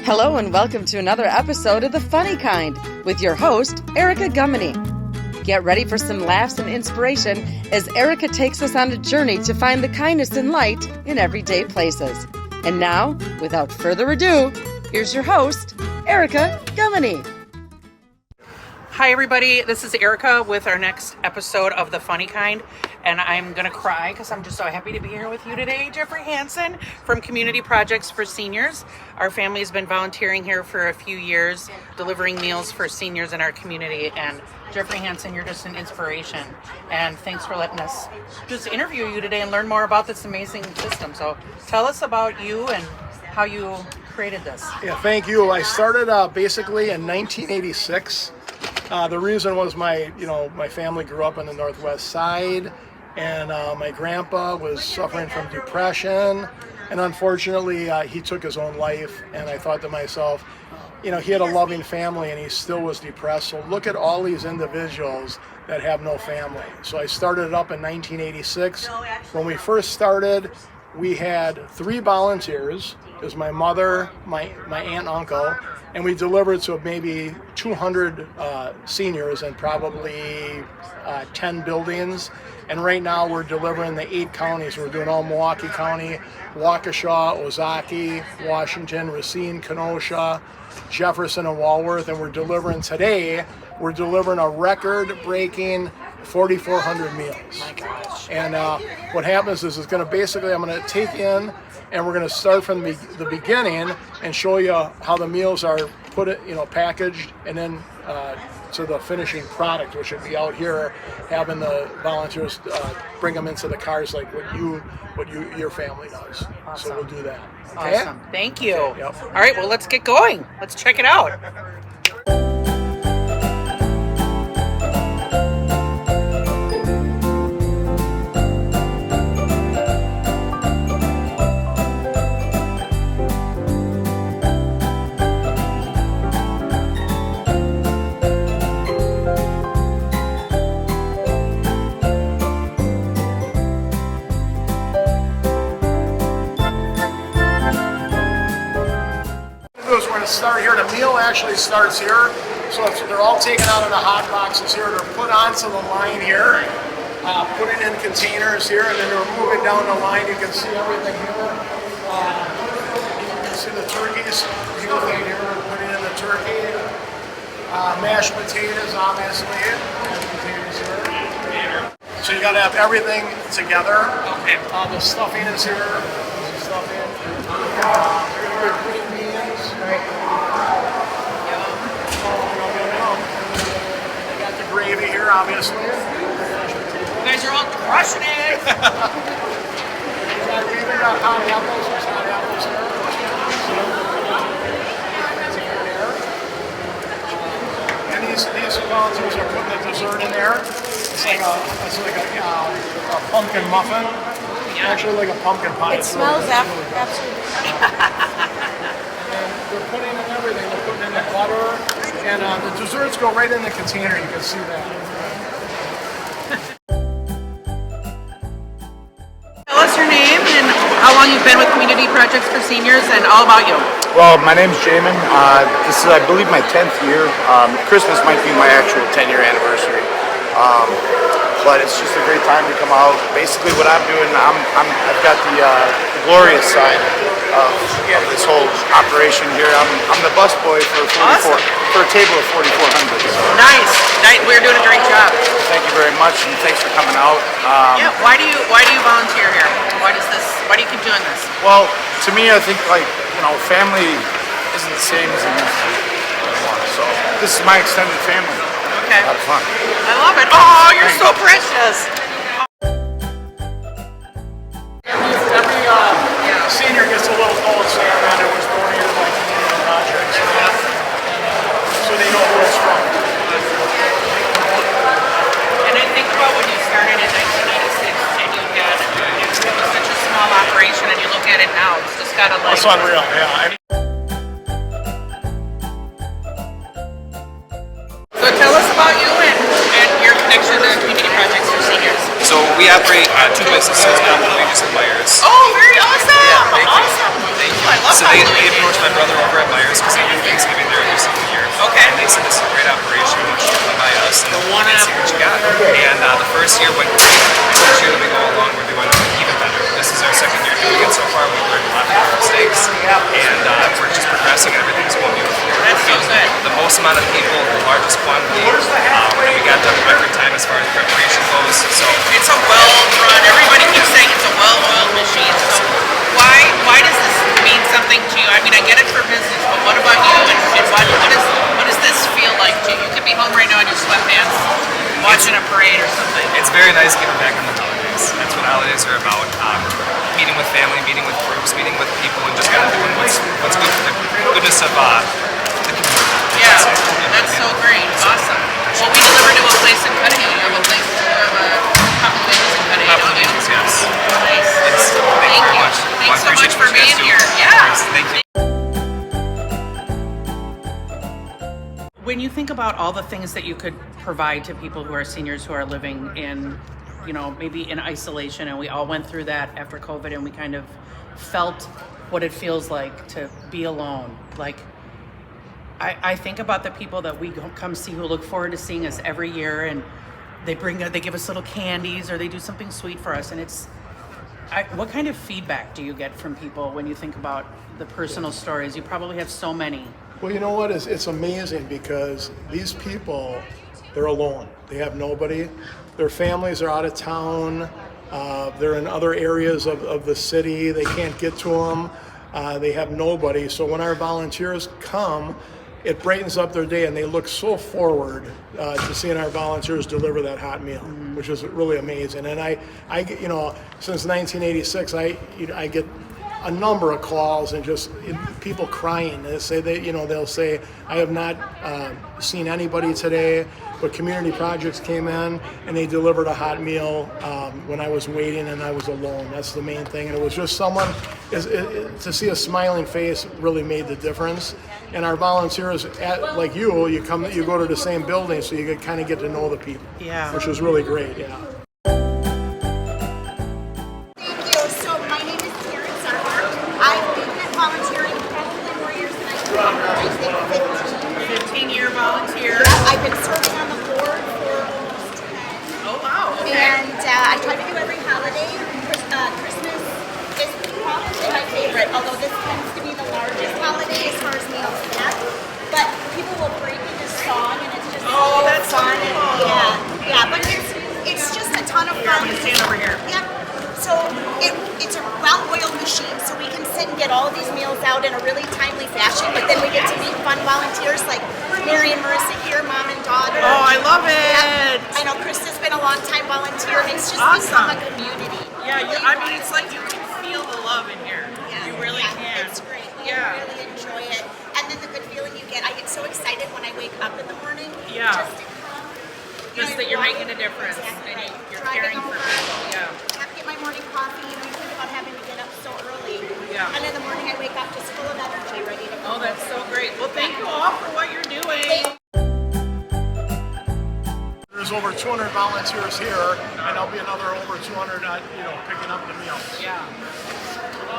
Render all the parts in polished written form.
Hello and welcome to another episode of The Funny Kind with your host, Erica Gummany. Get ready for some laughs and inspiration as Erica takes us on a journey to find the kindness and light in everyday places. And now, without further ado, here's your host, Erica Gummany. Hi everybody, this is Erica with our next episode of The Funny Kind, and I'm gonna cry because I'm just so happy to be here with you today. Jeffrey Hansen from Community Projects for Seniors. Our family has been volunteering here for a few years, delivering meals for seniors in our community, and Jeffrey Hansen, you're just an inspiration, and thanks for letting us just interview you today and learn more about this amazing system. So tell us about you and how you created this. Yeah, thank you. I started basically in 1986. The reason was my family grew up on the Northwest Side, and my grandpa was suffering from depression, and unfortunately he took his own life. And I thought to myself, he had a loving family and he still was depressed. So look at all these individuals that have no family. So I started it up in 1986. When we first started, we had 3 volunteers. It was my mother, my aunt and uncle, and we delivered to maybe 200 seniors in probably 10 buildings. And right now we're delivering the 8 counties. We're doing all Milwaukee County, Waukesha, Ozaukee, Washington, Racine, Kenosha, Jefferson, and Walworth. And we're delivering a record-breaking 4,400 meals. My gosh. And what happens is I'm going to take in, and we're going to start from the beginning and show you how the meals are packaged, and then to the finishing product, which would be out here, having the volunteers bring them into the cars like what your family does. Awesome. So we'll do that. Okay? Awesome. Thank you. Okay, yep. All right, well, let's get going. Let's check it out. Start here. The meal actually starts here. So they're all taken out of the hot boxes here. They're put onto the line here, put it in containers here, and then they're moving down the line. You can see everything here. You can see the turkeys. Everything here. Put it in the turkey. Mashed potatoes, obviously. Mashed potatoes here. So you got to have everything together. Okay. The stuffing is here. This is stuffing. Green beans. Right. Got the gravy here, obviously. You guys are all crushing it. We even got hot apples. There's hot apples here. And these volunteers are putting the dessert in there. It's like a pumpkin muffin. Actually, like a pumpkin pie. It smells absolutely. And they're putting in everything. They're putting in the butter, and the desserts go right in the container. You can see that. Tell us your name and how long you've been with Community Projects for Seniors, and all about you. Well, my name's Jamin. This is, I believe, my 10th year. Christmas might be my actual 10-year anniversary. But it's just a great time to come out. Basically, what I'm doing, I've got the glorious side of this whole operation here. I'm the busboy for a table of 4,400. So. Nice. We're doing a great job. Thank you very much, and thanks for coming out. Why do you volunteer here? Why do you keep doing this? Well, to me, I think family isn't the same as it used to be anymore. So this is my extended family. Okay. A lot of fun. I love it. Oh, you're so precious. Every senior gets a little gold stamp that was donated by Community Projects, so they know who it's from. And I think about when you started in 1986 and you had it was such a small operation, and you look at it now, it's just got a life. It's unreal, yeah. So tell us about you and your connection to Community Projects for Seniors. So we operate two places, Mount Louise and Myers. Oh, very awesome! Thank you. Awesome! Thank you. I love So Mount they Louise. approached my brother over at Myers because they do Thanksgiving there every single year. Okay. And they said this is a great operation. You should come by us and one see what you got. And the first year went great. This year that we go along, we're doing even better. This is our second year doing it so far. We've learned a lot from our mistakes, and we're just progressing. And everything's going beautiful. That's so good. The most amount of people, the largest quantity, and we got done in record time as far as preparation goes. So It's a well-run. Everybody keeps saying it's a well-oiled machine. So why does this mean something to you? I mean, I get it for business, but what about you? And what does this feel like to you? You could be home right now in your sweatpants, watching a parade or something. it's very nice getting back on the holidays. That's what holidays are about. Meeting with family, meeting with groups, meeting with people, and just kind of doing what's good for the goodness of the community. Yeah, that's so great. Awesome. Well, we deliver to a place in Cudahy. You have a place to have a couple things in Cudahy, don't you? Yes. Nice. Thank you very much. Thanks so Well, I much appreciate for what you guys being do. here. Of Yeah. course. Thank you. When you think about all the things that you could provide to people who are seniors who are living in, maybe in isolation, and we all went through that after COVID, and we kind of felt what it feels like to be alone. Like, I think about the people that we come see who look forward to seeing us every year, and they give us little candies or they do something sweet for us, and what kind of feedback do you get from people when you think about the personal stories? You probably have so many. Well, you know what? It's amazing because these people, they're alone. They have nobody. Their families are out of town. They're in other areas of the city. They can't get to them. They have nobody. So when our volunteers come, it brightens up their day, and they look so forward to seeing our volunteers deliver that hot meal, which is really amazing. And I since 1986, I get a number of calls and just people crying. They say they'll say, I have not seen anybody today, but Community Projects came in and they delivered a hot meal when I was waiting and I was alone. That's the main thing. And it was just someone, to see a smiling face really made the difference. And our volunteers, like you go to the same building, so you kind of get to know the people. Yeah. Which is really great. Yeah. Thank you. So my name is Karen Sarkar. I've been volunteering probably more years than I think 15. 15-year volunteer. I've been serving on the board for almost 10. Oh, wow. Okay. And I try to do every holiday. Christmas is probably my favorite, although this tends to be the largest holiday as far as meals yet. But people will break into song, and it's just Oh, that's so fun. cool. Yeah. But it's just a ton of Here, I'm fun. going to stand over here. Yep. So it's a well-oiled machine, so we can sit and get all of these meals out in a really timely fashion, but then we get to meet fun volunteers like Mary and Marissa here, mom and daughter. Oh, I love it. Yep. I know Krista's been a long-time volunteer, and it's just become a community. Yeah, it's like you can feel the love in here. Yeah. You really can. It's great. We Yeah. really enjoy it. And then the good feeling you get, I get so excited when I wake up in the morning. Yeah. Just to come. Just that you're making a difference. Exactly. And you're Driving caring for home. people. Yeah. Have to get my morning coffee. You think about having to get up so early. Yeah. And in the morning I wake up just full of energy, ready to go. Oh, that's so great. Well, thank you all for what you're doing. There's over 200 volunteers here, and there'll be another over 200, picking up the meals. Yeah.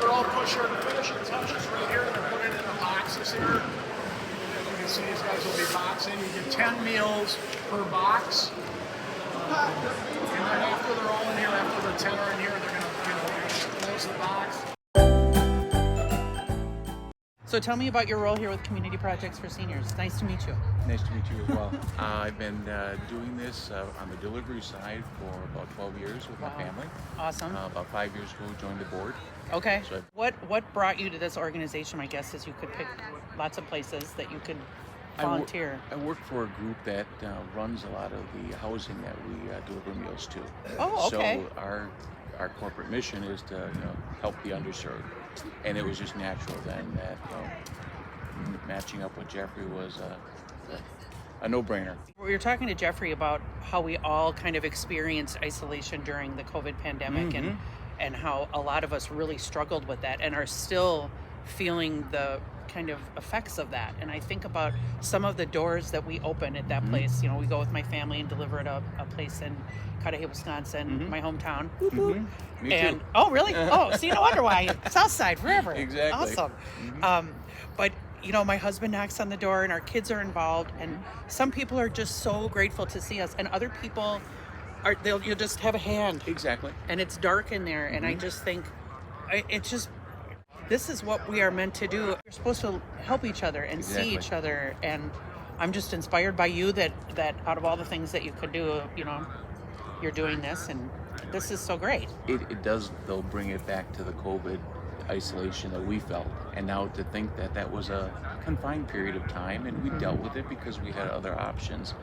They're all pusher and finishing touches right here. They're putting in the boxes here. You can see these guys will be boxing. You get 10 meals per box. And then after they're all in here, after the 10 are in here, they're gonna close the box. So tell me about your role here with Community Projects for Seniors. Nice to meet you. Nice to meet you as well. I've been doing this on the delivery side for about 12 years with my family. Awesome. About 5 years ago, joined the board. Okay. So What brought you to this organization? My guess is you could pick lots of places that you could volunteer. I work for a group that runs a lot of the housing that we deliver meals to. Oh, okay. So our corporate mission is to help the underserved, and it was just natural then that matching up with Jeffrey was a no-brainer. We were talking to Jeffrey about how we all kind of experienced isolation during the COVID pandemic, and how a lot of us really struggled with that and are still feeling the kind of effects of that. And I think about some of the doors that we open at that place. You know, we go with my family and deliver at a place in Cudahy, Wisconsin, my hometown. Me And too. oh, really? Oh, see, no wonder why. South Side forever. Exactly. Awesome. But you know, my husband knocks on the door, and our kids are involved, and some people are just so grateful to see us, and other people you'll just have a hand, Exactly. and it's dark in there, and I just think it's just. This is what we are meant to do. You're supposed to help each other and see each other, and I'm just inspired by you that out of all the things that you could do, you know, you're doing this, and this is so great. It does, though, bring it back to the COVID isolation that we felt, and now to think that that was a confined period of time, and we dealt with it because we had other options.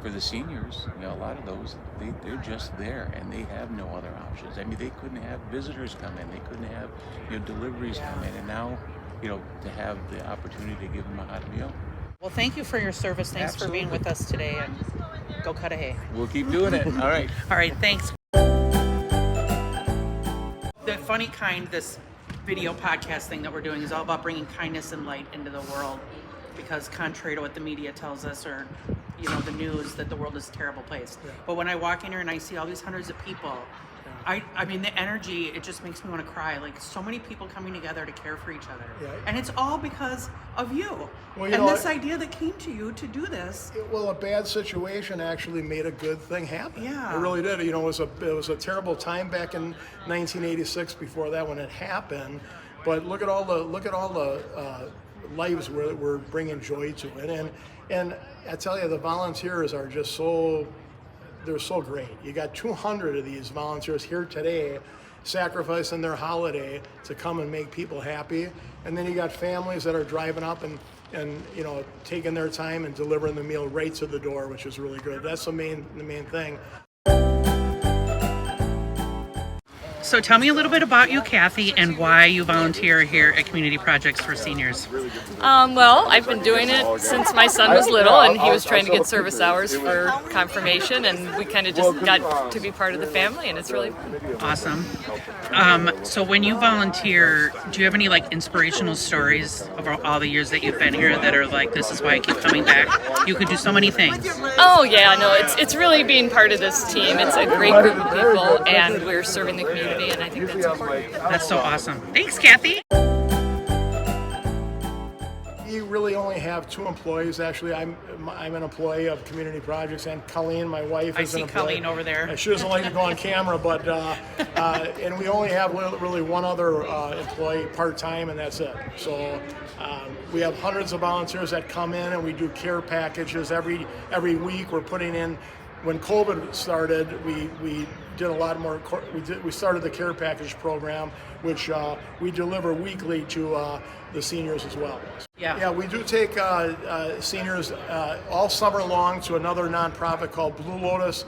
For the seniors, you know, a lot of those, they're just there, and they have no other options. I mean, they couldn't have visitors come in, they couldn't have, you know, deliveries come in, and now, you know, to have the opportunity to give them a hot meal. Well, thank you for your service. Thanks for being with us today, and go Cudahy. We'll keep doing it. All right. All right, thanks. The Funny Kind, this video podcast thing that we're doing, is all about bringing kindness and light into the world, because contrary to what the media tells us, or you know, the news, that the world is a terrible place. But when I walk in here and I see all these hundreds of people, I mean, the energy, it just makes me want to cry. Like, so many people coming together to care for each other. Yeah. And it's all because of you. Well, you and know, this idea that came to you to do this. Well, a bad situation actually made a good thing happen. Yeah. It really did. You know, it was a terrible time back in 1986 before that when it happened. But look at all the lives we're bringing joy to it. And I tell you, the volunteers are just they're so great. You got 200 of these volunteers here today sacrificing their holiday to come and make people happy. And then you got families that are driving up and you know, taking their time and delivering the meal right to the door, which is really good. That's the main thing. So tell me a little bit about you, Kathy, and why you volunteer here at Community Projects for Seniors. Well, I've been doing it since my son was little, and he was trying to get service hours for confirmation, and we kind of just got to be part of the family, and it's really fun. Awesome. So when you volunteer, do you have any like inspirational stories over all the years that you've been here that are like, this is why I keep coming back? You could do so many things. Oh yeah, no, it's really being part of this team. It's a great group of people, and we're serving the community, and I think that's important. That's so awesome. Thanks, Kathy. We really only have 2 employees. Actually, I'm an employee of Community Projects, and Colleen, my wife, is I an see employee. Colleen over there. She doesn't like to go on camera, but and we only have really one other employee part-time, and that's it. So we have hundreds of volunteers that come in, and we do care packages every week. We're putting in. When COVID started, we did a lot more. We started the care package program, which we deliver weekly to the seniors as well. Yeah, we do take seniors all summer long to another nonprofit called Blue Lotus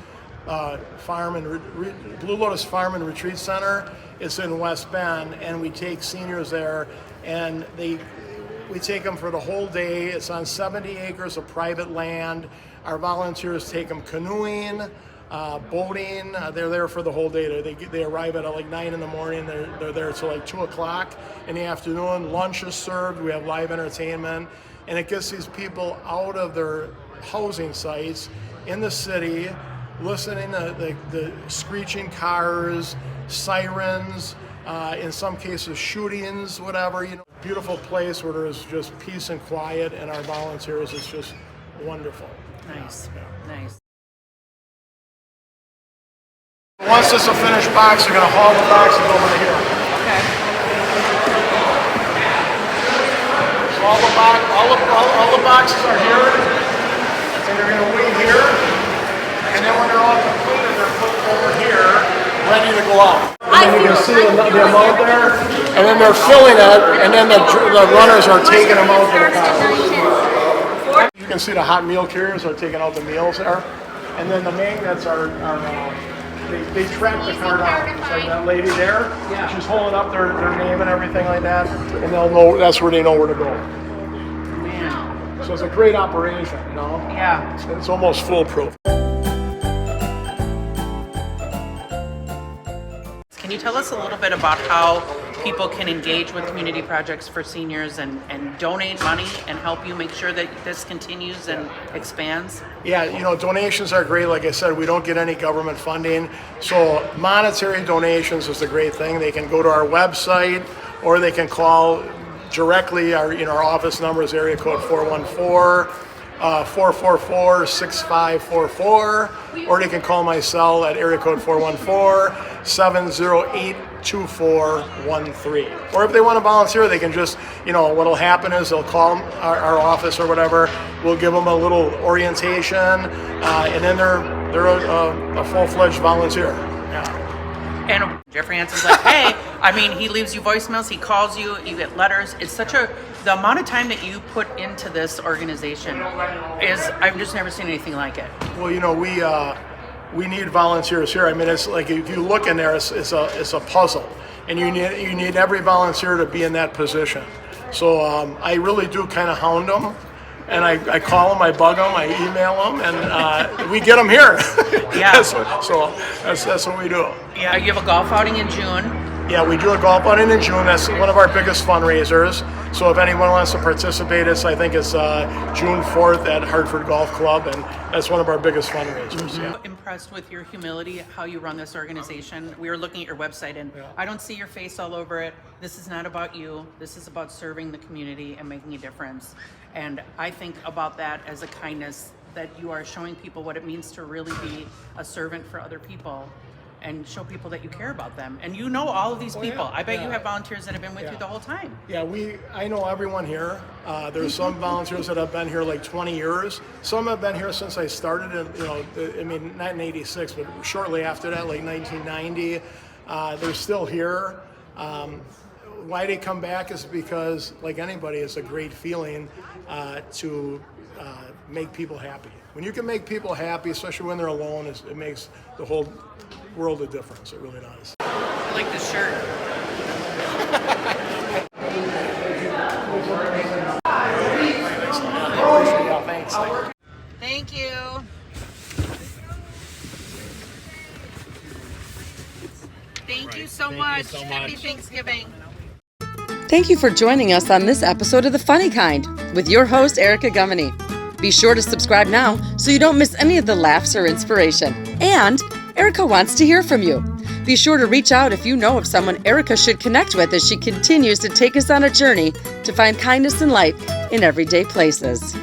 Farm and Retreat Center. It's in West Bend, and we take seniors there, and we take them for the whole day. It's on 70 acres of private land. Our volunteers take them canoeing, boating. They're there for the whole day. They arrive at like 9 in the morning. They're there till like 2 o'clock in the afternoon. Lunch is served. We have live entertainment, and it gets these people out of their housing sites in the city, listening to the screeching cars, sirens, in some cases shootings, whatever. You know, beautiful place where there's just peace and quiet, and our volunteers, it's just wonderful. Nice, nice. Once it's a finished box, you're going to haul the boxes over to here. Okay. So all the boxes are here, and they're going to wait here, and then when they're all completed, they're put over here, ready to go out. And then you can see the amount there, and then they're filling it, and then the runners are taking them out to the boxes. You can see the hot meal carriers are taking out the meals there, and then the magnets are they track the card out. It's like that lady there, she's holding up their name and everything like that, and they'll know, that's where they know where to go. Man. So it's a great operation, you know? Yeah. It's almost foolproof. Can you tell us a little bit about how people can engage with community projects for seniors and donate money and help you make sure that this continues and expands? Yeah, donations are great. Like I said, we don't get any government funding. So monetary donations is a great thing. They can go to our website or they can call directly. Our office number is area code 414-444-6544, or they can call my cell at area code 414-708-2413. Or if they want to volunteer, they can just, what'll happen is they'll call our office or whatever. We'll give them a little orientation, and then they're a full-fledged volunteer. Yeah. And Jeffrey Hansen's like, hey, he leaves you voicemails, he calls you, you get letters. It's the amount of time that you put into this organization I've just never seen anything like it. Well, we need volunteers here. It's like, if you look in there, it's a puzzle, and you need every volunteer to be in that position. So I really do kind of hound them. And I call them, I bug them, I email them, and we get them here. Yeah. So that's what we do. Yeah. You have a golf outing in June. Yeah, we do a golf outing in June. That's one of our biggest fundraisers. So if anyone wants to participate, I think it's June 4th at Hartford Golf Club, and that's one of our biggest fundraisers. Yeah. I'm impressed with your humility, how you run this organization. We were looking at your website, and I don't see your face all over it. This is not about you. This is about serving the community and making a difference. And I think about that as a kindness, that you are showing people what it means to really be a servant for other people and show people that you care about them. And all of these people. Yeah, I bet you have volunteers that have been with you the whole time. Yeah, I know everyone here. There's some volunteers that have been here like 20 years. Some have been here since I started, not in 86, but shortly after that, like 1990. They're still here. Why they come back is because, like anybody, it's a great feeling to make people happy. When you can make people happy, especially when they're alone, it makes the whole world a difference. It really does. I like this shirt. Thanks. Thank you. Thank you so much. Happy Thanksgiving. Thank you for joining us on this episode of The Funny Kind with your host, Erica Gummany. Be sure to subscribe now so you don't miss any of the laughs or inspiration. And Erica wants to hear from you. Be sure to reach out if you know of someone Erica should connect with as she continues to take us on a journey to find kindness and light in everyday places.